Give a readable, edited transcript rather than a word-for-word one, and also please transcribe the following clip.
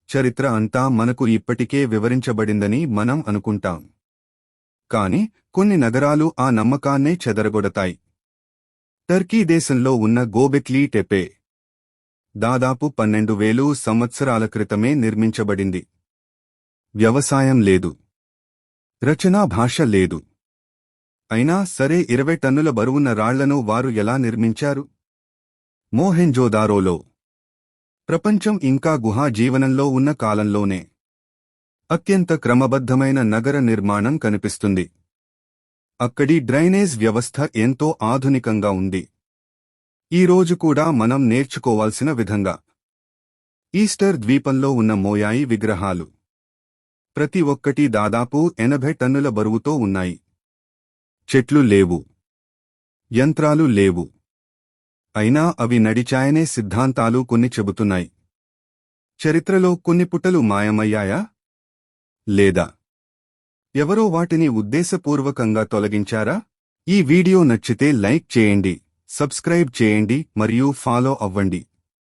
చరిత్ర అంతా మనకు ఇప్పటికే వివరించబడిందని మనం అనుకుంటాం. కాని కొన్ని నగరాలు ఆ నమ్మకాన్నే చెదరగొడతాయి. టర్కీ దేశంలో ఉన్న గోబెక్లీ టెపే దాదాపు 12,000 సంవత్సరాల క్రితమే నిర్మించబడింది. వ్యవసాయం లేదు, రచనా భాష లేదు. అయినా సరే 20 టన్నుల బరువున్న రాళ్లను వారు ఎలా నిర్మించారు? మోహెంజోదారోలో. ప్రపంచం ఇంకా గుహా జీవనంలో ఉన్న కాలంలోనే అత్యంత క్రమబద్ధమైన నగర నిర్మాణం కనిపిస్తుంది. అక్కడి డ్రైనేజ్ వ్యవస్థ ఎంతో ఆధునికంగా ఉంది. ఈ రోజు కూడా మనం నేర్చుకోవాల్సిన విధంగా. ఈస్టర్ ద్వీపంలో ఉన్న మోయాయి విగ్రహాలు ప్రతి ఒక్కటి దాదాపు 80 టన్నుల బరువుతో ఉన్నాయి. చెట్లు లేవు, యంత్రాలు లేవు. అయినా అవి నడిచాయనే సిద్ధాంతాలు కొన్ని చెబుతున్నాయి. చరిత్రలో కొన్ని పుటలు మాయమయ్యాయా? లేదా ఎవరో వాటిని ఉద్దేశపూర్వకంగా తొలగించారా? ఈ వీడియో నచ్చితే లైక్ చేయండి, సబ్స్క్రైబ్ చేయండి మరియు ఫాలో అవ్వండి.